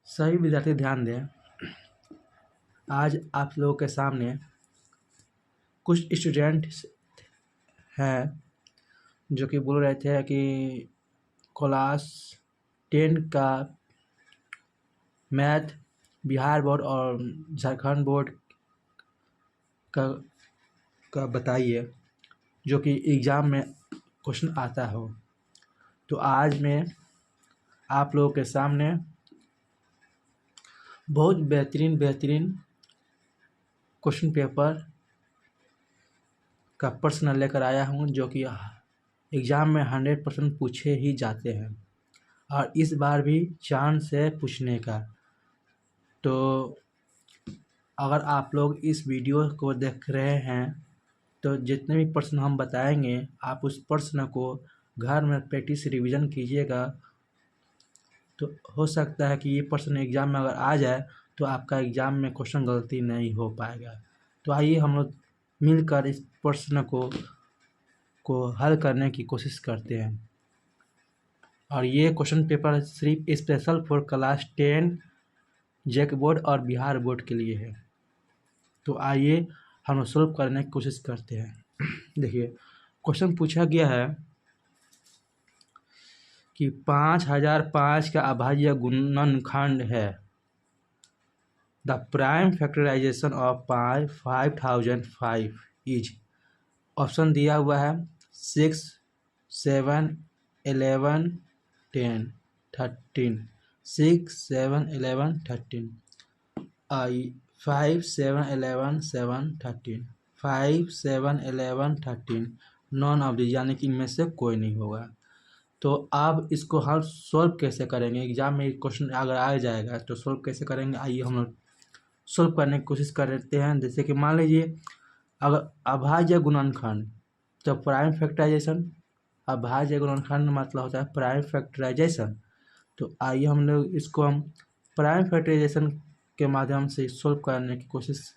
सभी विद्यार्थी ध्यान दें। आज आप लोगों के सामने कुछ स्टूडेंट हैं जो कि बोल रहे थे कि क्लास 10 का मैथ बिहार बोर्ड और झारखंड बोर्ड का बताइए, जो कि एग्ज़ाम में क्वेश्चन आता हो। तो आज मैं आप लोगों के सामने बहुत बेहतरीन क्वेश्चन पेपर का प्रश्न लेकर आया हूँ, जो कि एग्ज़ाम में 100% पूछे ही जाते हैं और इस बार भी चांस है पूछने का। तो अगर आप लोग इस वीडियो को देख रहे हैं तो जितने भी प्रश्न हम बताएंगे आप उस प्रश्न को घर में प्रैक्टिस रिवीजन कीजिएगा। तो हो सकता है कि ये प्रश्न एग्ज़ाम में अगर आ जाए तो आपका एग्ज़ाम में क्वेश्चन गलती नहीं हो पाएगा। तो आइए हम लोग मिलकर इस प्रश्न को हल करने की कोशिश करते हैं। और ये क्वेश्चन पेपर सिर्फ special for class 10 JAC board और बिहार बोर्ड के लिए है। तो आइए हम सॉल्व करने की कोशिश करते हैं। देखिए क्वेश्चन पूछा गया है कि 5005 का अभाज्य गुणनखंड है। The prime factorisation of 5005 is, option दिया हुआ है 6, 7, 11, 10, 13। 6, 7, 11, 13। 5, 7, 11, 7, 13। 5, 7, 11, 13 नॉन ऑफ दिस, यानी कि इनमें से कोई नहीं होगा। तो अब इसको हम सोल्व कैसे करेंगे, एग्जाम में क्वेश्चन अगर आ जाएगा तो सोल्व कैसे करेंगे। आइए हम लोग सोल्व करने की कोशिश करते हैं। जैसे कि मान लीजिए अगर अभाज्य गुणनखंड, तो प्राइम फैक्टराइजेशन, अभाज्य गुणनखंड मतलब होता है प्राइम फैक्टराइजेशन। तो आइए हम लोग इसको हम प्राइम फैक्टराइजेशन के माध्यम से सोल्व करने की कोशिश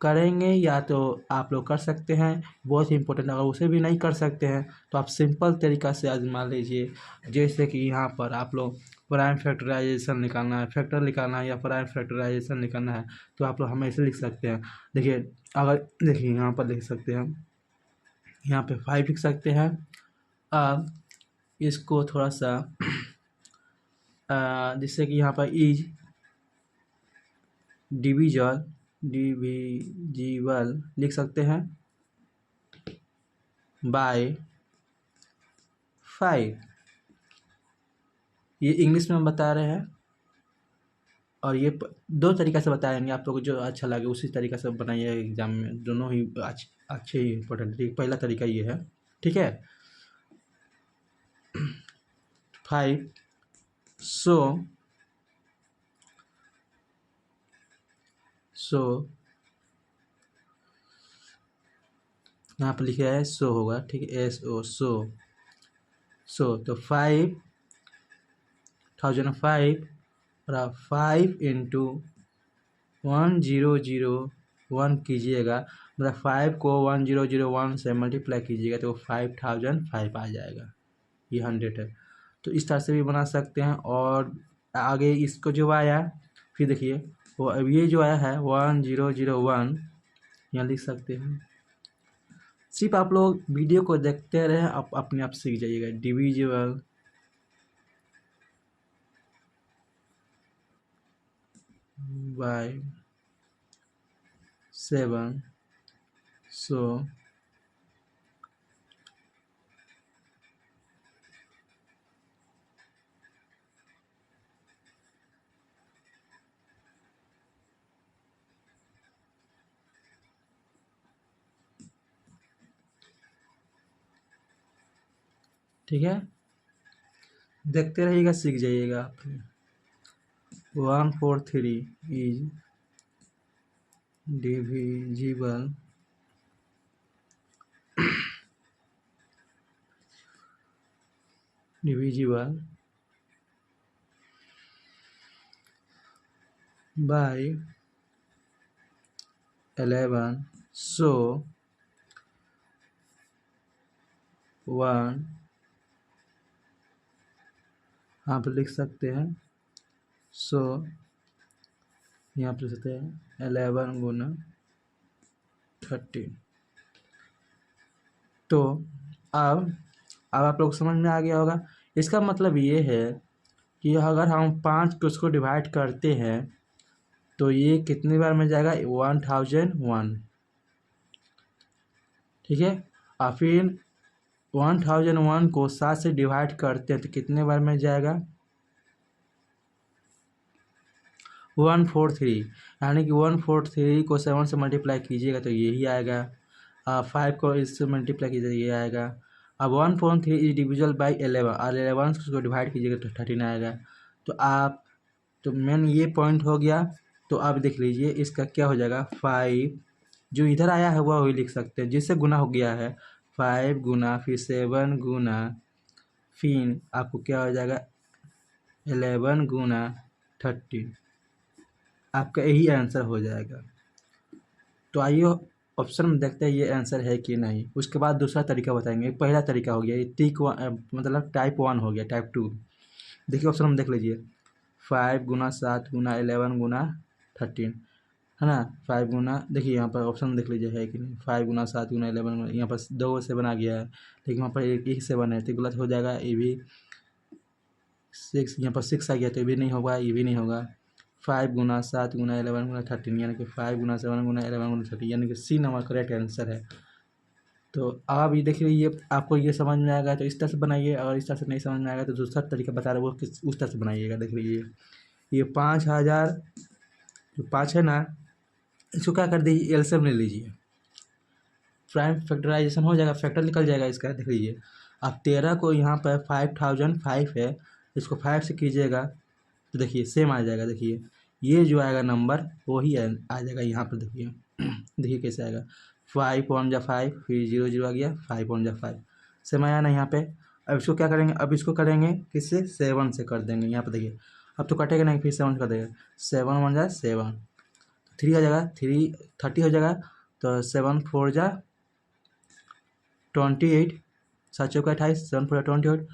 करेंगे, या तो आप लोग कर सकते हैं, बहुत ही इंपॉर्टेंट। अगर उसे भी नहीं कर सकते हैं तो आप सिंपल तरीका से आजमा लीजिए। जैसे कि यहाँ पर आप लोग प्राइम फैक्टराइजेशन निकालना है, फैक्टर निकालना है या प्राइम फैक्टराइजेशन निकालना है, तो आप लोग हमें ऐसे लिख सकते हैं। देखिए अगर देखिए यहाँ पर लिख सकते हैं, यहाँ पे 5 लिख सकते हैं। अब इसको थोड़ा सा जिससे कि यहाँ पर इज डिविजिबल लिख सकते हैं बाय 5। ये इंग्लिश में हम बता रहे हैं और ये दो तरीका से बताएंगे, आप लोग को जो अच्छा लगे उसी तरीका से बनाइए। एग्जाम में दोनों ही अच्छे ही इंपॉर्टेंट। पहला तरीका ये है, ठीक है। 5 सो यहाँ पर लिखा है सो होगा, ठीक है, SO सो। तो 5005 और 5 इंटू 1001 कीजिएगा, मतलब 5 को 1001 से मल्टीप्लाई कीजिएगा तो 5005 आ जाएगा। ये 100 है। तो इस तरह से भी बना सकते हैं। और आगे इसको जो आया, फिर देखिए वो अब ये जो आया है 1001 यहाँ लिख सकते हैं। सिर्फ आप लोग वीडियो को देखते रहे, आप अपने आप सीख जाइएगा। डिविजिबल बाय 7 सो ठीक है, देखते रहिएगा, सीख जाइएगा। 143 इज डिविजिबल बाय 11 सो 1 आप लिख सकते हैं सो यहाँ पर सकते हैं 11 गुना 13। तो अब आप लोग समझ में आ गया होगा। इसका मतलब ये है कि अगर हम 5 को उसको डिवाइड करते हैं तो ये कितनी बार में जाएगा, 1001। ठीक है, और फिर 1001 को 7 से डिवाइड करते हैं तो कितने बार में जाएगा, 143। यानी कि 143 को 7 से मल्टीप्लाई कीजिएगा तो यही आएगा। 5 को इससे मल्टीप्लाई कीजिएगा ये आएगा। अब 143 इज डिविजल बाई 11 और 11 को डिवाइड कीजिएगा तो 13 आएगा। तो मेन ये पॉइंट हो गया। तो आप देख लीजिए इसका क्या हो जाएगा, 5 जो इधर आया है वही लिख सकते हैं जिससे गुना हो गया है। 5 गुना फिर 7 गुना फिर आपको क्या हो जाएगा, 11 गुना 13। आपका यही आंसर हो जाएगा। तो आइए ऑप्शन में देखते हैं ये आंसर है कि नहीं। उसके बाद दूसरा तरीका बताएंगे। पहला तरीका हो गया ये मतलब टाइप 1 हो गया। टाइप 2 देखिए ऑप्शन में देख लीजिए, 5 गुना 7 गुना 11 गुना 13 है ना। 5 गुना, देखिए यहाँ पर ऑप्शन देख लीजिए है कि नहीं। 5 गुना 7 गुना 11, यहाँ पर 2 से बना गया है लेकिन वहाँ पर एक से बना है तो गलत हो जाएगा। ये भी 6, यहाँ पर 6 आ गया तो ये भी नहीं होगा, ये भी नहीं होगा। 5 गुना 7 गुना 11 गुना 13 यानी कि 5 गुना 7 गुना 11 गुना 13 यानी कि सी नंबर करेक्ट आंसर है। तो आप ये देखिए, ये आपको ये समझ में आएगा तो इस तरह से बनाइए, अगर इस तरह से नहीं समझ में आएगा तो दूसरा तरीका बता रहा है वो किस उस तरह से बनाइएगा। देख लीजिए ये 5000 जो 5 है ना, इसको क्या कर दीजिए, एलसीएम ले लीजिए, प्राइम फैक्टराइजेशन हो जाएगा, फैक्टर निकल जाएगा इसका। देख लीजिए अब 13 को यहाँ पर 5005 है, इसको 5 से कीजिएगा तो देखिए सेम आ जाएगा। देखिए ये जो आएगा नंबर वही आ जाएगा यहाँ पर। देखिए देखिए कैसे आएगा, 5 1 जा 5 फिर 0 0 आ गया, 5 1 जा 5 सेम आया ना यहाँ पे। अब इसको क्या करेंगे, अब इसको करेंगे किससे, 7 से कर देंगे। यहाँ पर देखिए अब तो कटेगा नहीं, फिर 7 कर देंगे, 7 1 जा 7, 3 आ जाएगा, 3 30 हो जाएगा। तो 7 4 जा 28, 7 चौका 28, 7 4 28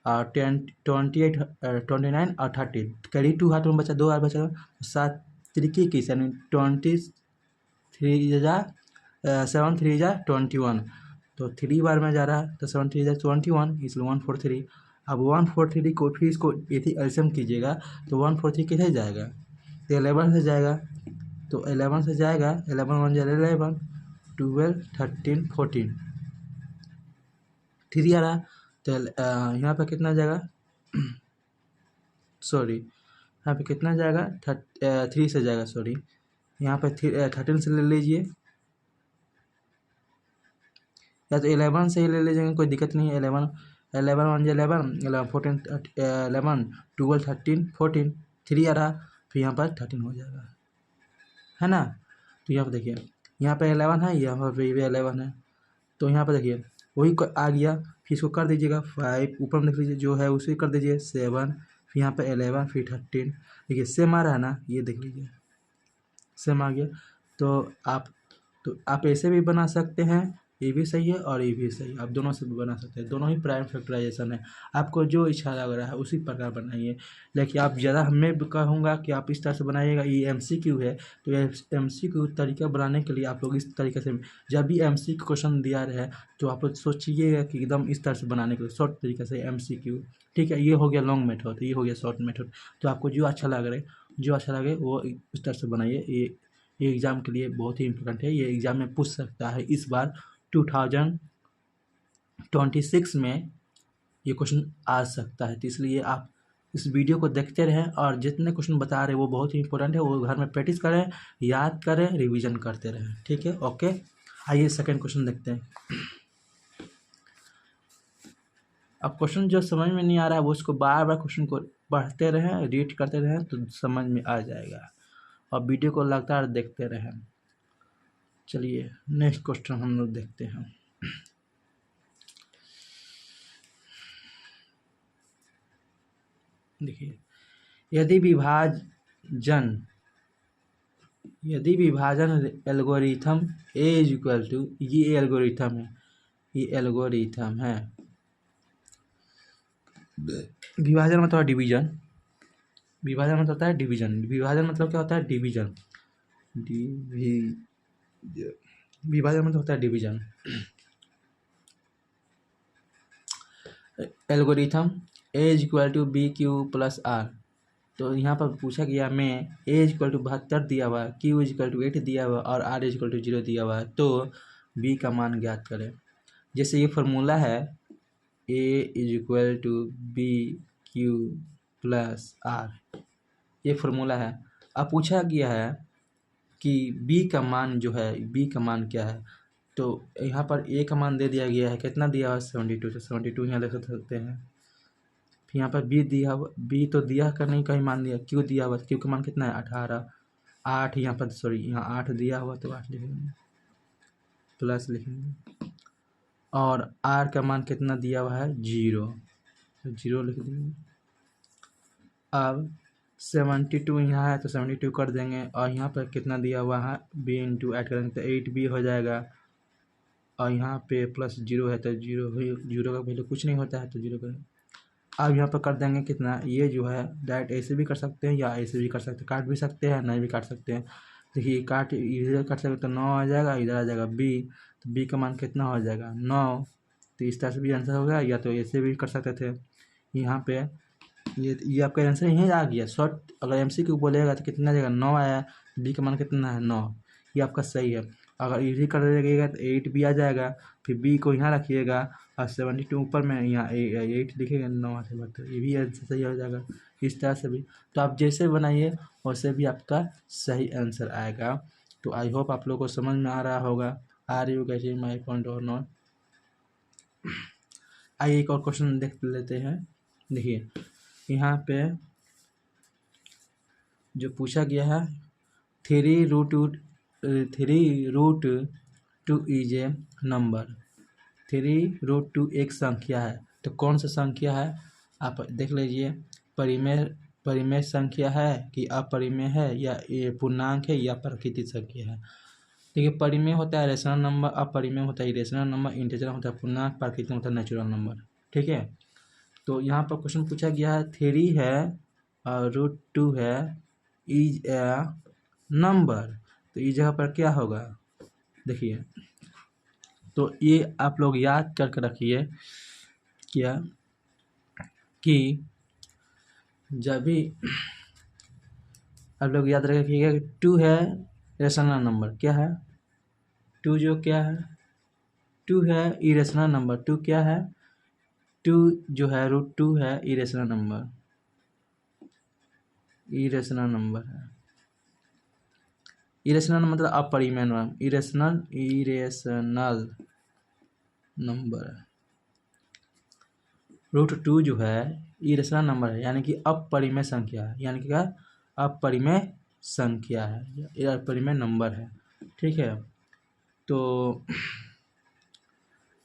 और 10 28 29 और 30, कैरी 2 हाथ में बचा, 2 हाथ बचा, 7 3 21 यानी 23 जा 7 3 जा 21। तो 3 बार में जा रहा है तो 7 3 जा 21, इसलिए 143। अब 143 को फिर इसको यदि एलसीएम कीजिएगा तो 143 किधर जाएगा, तो 11 से जाएगा। तो 11 से जाएगा, 11 1 जा 11, 12 13 14, 3 आ रहा। तो यहाँ पर कितना जाएगा, सॉरी यहाँ पे कितना जाएगा, 3 से जाएगा, सॉरी यहाँ पे 13 से ले लीजिए या तो 11 से ही ले लीजिएगा, कोई दिक्कत नहीं है। 11 11 1 11 11 14 11 12 13 14, 3 आ रहा, फिर यहाँ पर 13 हो जाएगा, है ना। तो यहाँ पर देखिए यहाँ पे 11 है, यहाँ पर भी 11 है, तो यहाँ पर देखिए वही आ गया। फिर इसको कर दीजिएगा 5, ऊपर में देख लीजिए जो है उसे कर दीजिए 7, फिर यहाँ पे 11 फिर 13, देखिए सेम आ रहा है ना, ये देख लीजिए सेम आ गया। तो आप ऐसे भी बना सकते हैं, ये भी सही है और ये भी सही है, आप दोनों से भी बना सकते हैं, दोनों ही प्राइम फैक्टराइजेशन है। आपको जो इच्छा लग रहा है उसी प्रकार बनाइए, लेकिन आप ज़्यादा मैं भी कहूँगा कि आप इस तरह से बनाइएगा। ये एमसीक्यू है तो ये एमसीक्यू तरीका बनाने के लिए आप लोग इस तरीके से, जब भी एमसीक्यू क्वेश्चन दिया रहे तो आप लोग सोचिएगा कि एकदम इस तरह से बनाने के लिए शॉर्ट तरीके से एमसीक्यू। ठीक है, ये हो गया लॉन्ग मेथड, ये हो गया शॉर्ट मेथड। तो आपको जो अच्छा लगे वो इस तरह से बनाइए। ये एग्ज़ाम के लिए बहुत ही इम्पोर्टेंट है, ये एग्ज़ाम में पूछ सकता है इस बार 2026 में ये क्वेश्चन आ सकता है। तो इसलिए आप इस वीडियो को देखते रहें और जितने क्वेश्चन बता रहे हैं वो बहुत ही इंपॉर्टेंट है, वो घर में प्रैक्टिस करें, याद करें, रिवीजन करते रहें। ठीक है, ओके। आइए सेकंड क्वेश्चन देखते हैं। अब क्वेश्चन जो समझ में नहीं आ रहा है वो उसको बार बार क्वेश्चन को पढ़ते रहें, रीड करते रहें तो समझ में आ जाएगा, और वीडियो को लगातार देखते रहें। चलिए नेक्स्ट क्वेश्चन हम लोग देखते हैं। देखिए यदि विभाजन algorithm a is equal to, ये एल्गोरिथम है, ये एल्गोरिथम है, विभाजन मतलब डिवीजन, विभाजन मतलब होता है डिवीजन। विभाजन मतलब क्या होता है? डिवीजन। विभाजन मतलब होता है division. Algorithm a is equal to B Q plus r. तो यहाँ पर पूछा गया में ए इज इक्वल टू 72 दिया हुआ है, क्यू इज इक्वल टू 8 दिया हुआ है और आर इज इक्वल टू 0 दिया हुआ है, तो बी का मान ज्ञात करें। जैसे ये फॉर्मूला है A is equal to B Q plus R, ये फॉर्मूला है। अब पूछा गया है कि बी का मान जो है, बी का मान क्या है? तो यहाँ पर ए का मान दे दिया गया है, कितना दिया हुआ है? 72। तो 72 यहाँ लिख सकते हैं। फिर यहाँ पर बी दिया हुआ, बी तो दिया कर नहीं, कहीं मान दिया। क्यू दिया हुआ, क्यू का मान कितना है? 18। 8 यहाँ पर, सॉरी यहाँ 8 दिया हुआ तो 8 लिखेंगे, प्लस लिखेंगे। और आर का मान कितना दिया हुआ है? 0, तो 0 लिख देंगे। अब 72 यहाँ है तो 72 कर देंगे, और यहाँ पर कितना दिया हुआ है? बी इंटू ऐड करेंगे तो 8b हो जाएगा, और यहाँ पे प्लस 0 है तो 0 का वैल्यू कुछ नहीं होता है तो 0 करेंगे। अब यहाँ पर कर देंगे कितना? ये जो है डायरेक्ट ऐसे भी कर सकते हैं या ऐसे भी कर सकते हैं, काट भी सकते हैं, नहीं भी काट सकते हैं। देखिए काट इधर काट सकते तो 9 आ जाएगा, इधर आ जाएगा बी, तो बी का मान कितना हो जाएगा? 9। तो इस तरह से भी आंसर हो गया, या तो ऐसे भी कर सकते थे। यहाँ पे ये आपका आंसर यहीं आ गया शॉर्ट। अगर MCQ बोलेगा तो कितना जाएगा? 9 आया, बी का मान कितना है? 9। ये आपका सही है। अगर इजी कर देगा तो 8 भी आ जाएगा, फिर बी को यहाँ रखिएगा और 72 ऊपर में यहाँ 8 लिखेगा, 9 से बढ़ते, ये भी आंसर सही हो जाएगा। इस तरह से भी, तो आप जैसे बनाइए वैसे भी आपका सही आंसर आएगा। तो आई होप आप लोग को समझ में आ रहा होगा। Are you getting my point or not? आइए एक और क्वेश्चन देख लेते हैं। देखिए यहाँ पे जो पूछा गया है, 3 root 2 is a number. 3 root 2 एक संख्या है, तो कौन सा संख्या है? आप देख लीजिए, परिमेय संख्या है कि अपरिमेय है, या ये पूर्णांक है या प्राकृतिक संख्या है। देखिए परिमेय होता है रेशनल नंबर, अपरिमेय होता है इरेशनल नंबर, इंटीजर होता है पूर्णांक, प्राकृतिक होता है नेचुरल नंबर। ठीक है, तो यहाँ पर क्वेश्चन पूछा गया है 3 है और रूट 2 है, इज ए नंबर। तो इस जगह पर क्या होगा? देखिए, तो ये आप लोग याद करके रखिए क्या कि जब भी आप लोग याद रखिएगा कि 2 है रेशनल नंबर, क्या है? 2 जो क्या है? 2 है इरेशनल नंबर। 2 क्या है? 2 जो है रूट 2 है इरेशनल नंबर, इरेशनल नंबर है। इरेशनल मतलब अपरिमेय नंबर, इरेशनल नंबर। रूट 2 जो है इरेशनल नंबर है, यानी कि अपरिमेय संख्या है, यानी कि क्या? अपरिमेय संख्या है, यह अपरिमेय नंबर है। ठीक है, तो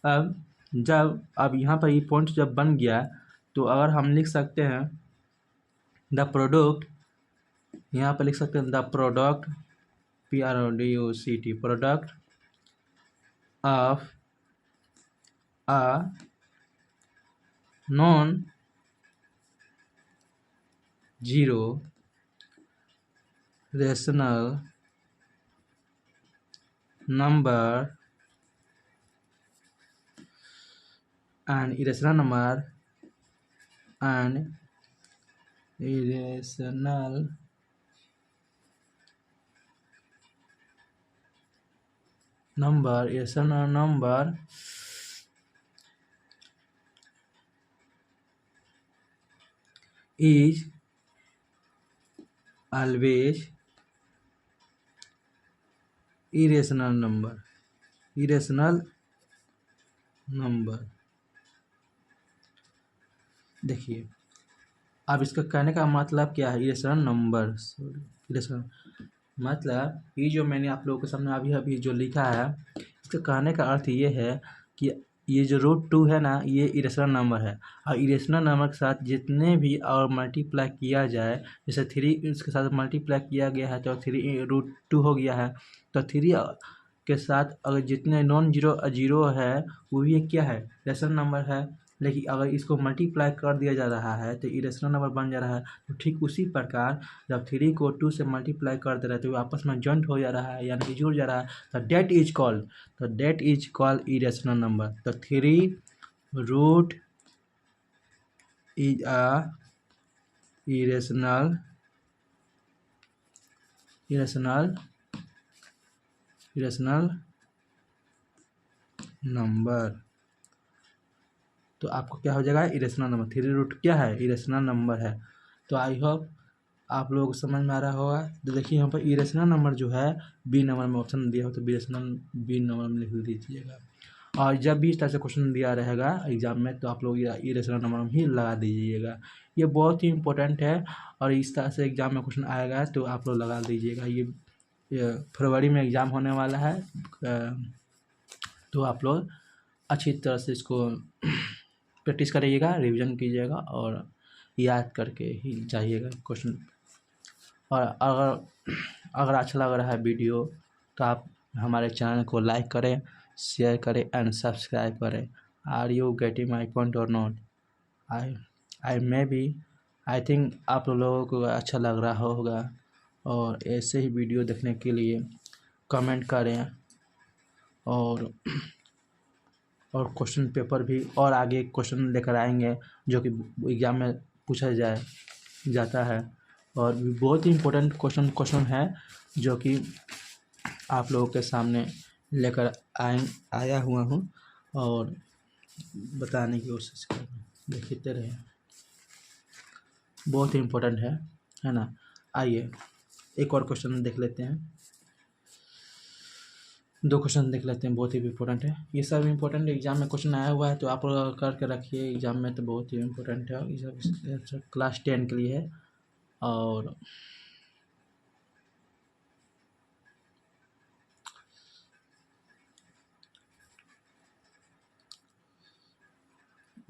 अब यहाँ पर ये पॉइंट जब बन गया तो अगर हम लिख सकते हैं द प्रोडक्ट, यहाँ पर लिख सकते हैं the product PRODUCT, product of a non zero rational number and irrational number and irrational number is always irrational number। देखिए अब इसका कहने का मतलब क्या है? इरेशनल नंबर, इरेशनल मतलब ये जो मैंने आप लोगों के सामने अभी जो लिखा है, इसका कहने का अर्थ ये है कि ये जो रूट 2 है ना, ये इरेशनल नंबर है, और इरेशनल नंबर के साथ जितने भी और मल्टीप्लाई किया जाए, जैसे 3 इसके साथ मल्टीप्लाई किया गया है तो 3 रूट 2 हो गया है, तो 3 के साथ अगर जितने नॉन जीरो है वो भी क्या है? रेशनल नंबर है। लेकिन अगर इसको मल्टीप्लाई कर दिया जा रहा है तो इरेशनल नंबर बन जा रहा है। तो ठीक उसी प्रकार जब 3 को 2 से मल्टीप्लाई कर दे रहे हैं तो आपस में जॉइंट हो जा रहा है, यानी कि जुड़ जा रहा है, तो that is called irrational number. तो 3 root is a irrational number. तो आपको क्या हो जाएगा, इरेशनल नंबर। 3 रूट क्या है, इरेशनल नंबर है। तो आई होप आप लोगों को समझ में आ रहा होगा। तो देखिए यहाँ पर इरेशनल नंबर जो है बी नंबर में ऑप्शन दिया हो तो बी नंबर में लिख दीजिएगा। और जब भी इस तरह से क्वेश्चन दिया रहेगा एग्जाम में तो आप लोग इरेशनल नंबर ही लगा दीजिएगा। ये बहुत ही इंपॉर्टेंट है और इस तरह से एग्जाम में क्वेश्चन आएगा तो आप लोग लगा दीजिएगा। ये फरवरी में एग्ज़ाम होने वाला है, तो आप लोग अच्छी तरह से इसको प्रैक्टिस करिएगा, रिवीजन कीजिएगा और याद करके ही जाइएगा क्वेश्चन। और अगर अच्छा लग रहा है वीडियो तो आप हमारे चैनल को लाइक करें, शेयर करें एंड सब्सक्राइब करें। Are you getting my point or not? I think आप लोगों को अच्छा लग रहा होगा। और ऐसे ही वीडियो देखने के लिए कमेंट करें और क्वेश्चन पेपर भी और आगे क्वेश्चन लेकर आएंगे जो कि एग्ज़ाम में पूछा जाता है। और बहुत ही इम्पोर्टेंट क्वेश्चन है जो कि आप लोगों के सामने लेकर आया हुआ हूँ और बताने की कोशिश कर रहा हूँ। देखते रहे, बहुत ही इम्पोर्टेंट है ना। आइए एक और क्वेश्चन देख लेते हैं, 2 क्वेश्चन देख लेते हैं, बहुत ही इम्पोर्टेंट है। ये सब इम्पोर्टेंट एग्जाम में क्वेश्चन आया हुआ है तो आप लोग करके रखिए, एग्जाम में तो बहुत ही इम्पोर्टेंट है। ये सब क्लास 10 के लिए है और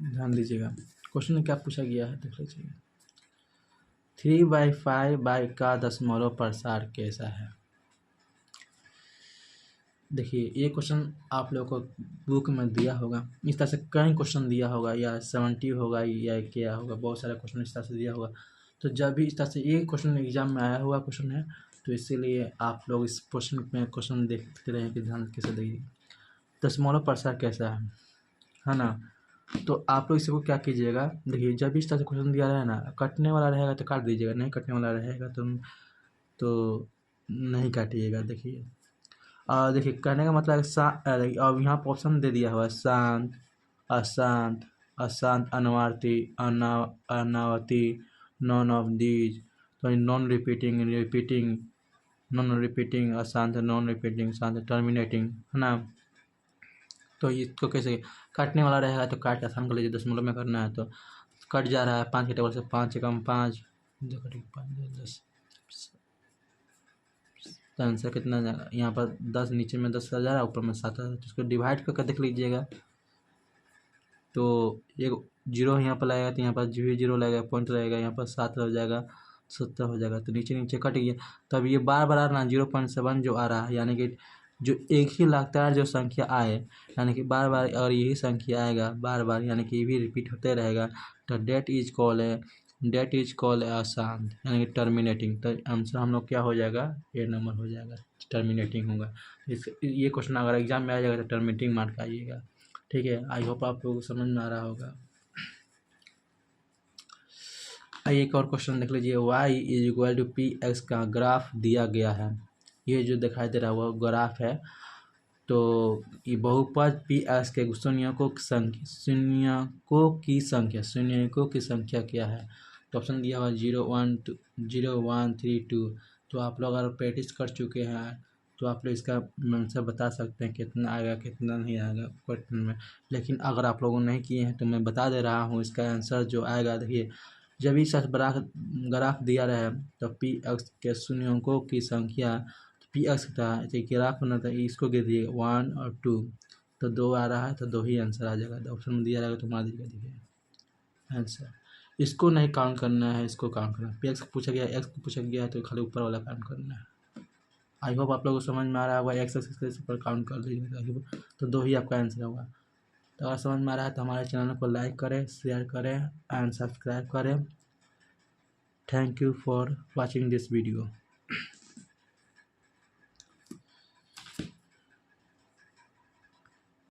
ध्यान दीजिएगा। क्वेश्चन में क्या पूछा गया है देख लीजिए। 3/5 का दशमलव प्रसार कैसा है? देखिए ये क्वेश्चन आप लोगों को बुक में दिया होगा, इस तरह से कई क्वेश्चन दिया होगा या 70 होगा या क्या होगा, बहुत सारा क्वेश्चन इस तरह से दिया होगा। तो जब भी इस तरह से ये क्वेश्चन एग्जाम में आया हुआ क्वेश्चन है तो इसीलिए आप लोग इस क्वेश्चन में क्वेश्चन देखते रहें कि ध्यान कैसे देंगे। दशमलव प्रसार कैसा है ना। तो आप लोग इसको क्या कीजिएगा, देखिए जब भी इस तरह से क्वेश्चन दिया रहे ना, कटने वाला रहेगा तो काट दीजिएगा, नहीं कटने वाला रहेगा तो नहीं काटिएगा। देखिए देखिए कहने का मतलब अब यहाँ पर ऑप्शन दे दिया हुआ है शांत, अशांत, अशांत, अनावर्ती, अनावती, नॉन ऑफ दीज। तो नॉन रिपीटिंग, अशांत, नॉन रिपीटिंग, शांत, टर्मिनेटिंग, है ना। तो इसको कैसे काटने वाला रहेगा तो काट आसान कर लीजिए, दशमलव में करना है तो कट जा रहा है 5 के टेबल से, 5 एकम 5, 10। तो आंसर कितना जाएगा यहाँ पर 10, नीचे में 10 आ जा रहा है, ऊपर में 7 आ रहा है। तो इसको डिवाइड करके देख लीजिएगा तो एक जीरो यहाँ पर लगेगा तो यहाँ पर 0 लगेगा, पॉइंट लगेगा, यहाँ पर 7 हो जाएगा, 70 हो जाएगा। तो नीचे नीचे कट गया। तब ये बार बार आ रहा है 0.7 जो आ रहा है, यानी कि जो एक ही लगातार जो संख्या आए, यानी कि बार बार अगर यही संख्या आएगा बार बार, यानी कि ये भी रिपीट होते रहेगा तो डेट इज कॉल्ड अशांत, यानी कि टर्मिनेटिंग। तो आंसर हम लोग क्या हो जाएगा, ए नंबर हो जाएगा, टर्मिनेटिंग होगा। ये क्वेश्चन अगर एग्जाम में आ जाएगा तो टर्मिनेटिंग मार्क आइएगा। ठीक है, आई होप आप लोगों को समझ में आ रहा होगा। आइए एक और क्वेश्चन देख लीजिए। y is equal to p x का ग्राफ दिया गया है। ये जो दिखाई दे रहा है वो ग्राफ है। तो ये बहुपद पी एक्स के शून्यकों की संख्या क्या है? तो ऑप्शन दिया हुआ 0 1 3 2। तो आप लोग अगर प्रैक्टिस कर चुके हैं तो आप लोग इसका आंसर बता सकते हैं कितना आएगा कितना नहीं आएगा क्वेश्चन में। लेकिन अगर आप लोगों नहीं किए हैं तो मैं बता दे रहा हूँ इसका आंसर जो आएगा। देखिए जब इस ग्राफ दिया रहे तो पी एक्स के शून्यकों की संख्या, पी एक्स था तो ग्राफ बना था, इसको गिर दिए 1 और 2 तो 2 आ रहा है तो 2 ही आंसर आ जाएगा। तो ऑप्शन में दिया रहेगा तो मार दीजिएगा, देखिए आंसर। इसको नहीं काउंट करना है, इसको काउंट करना है। पी एक्स पूछा गया, एक्स को पूछा गया है तो खाली ऊपर वाला काउंट करना है। आई होप आप लोगों को समझ में आ रहा होगा। एक्स एक्स पर काउंट कर लीजिएगा तो 2 ही आपका आंसर होगा। तो अगर समझ में आ रहा है तो हमारे चैनल को लाइक करें, शेयर करें एंड सब्सक्राइब करें। Thank you for watching this video.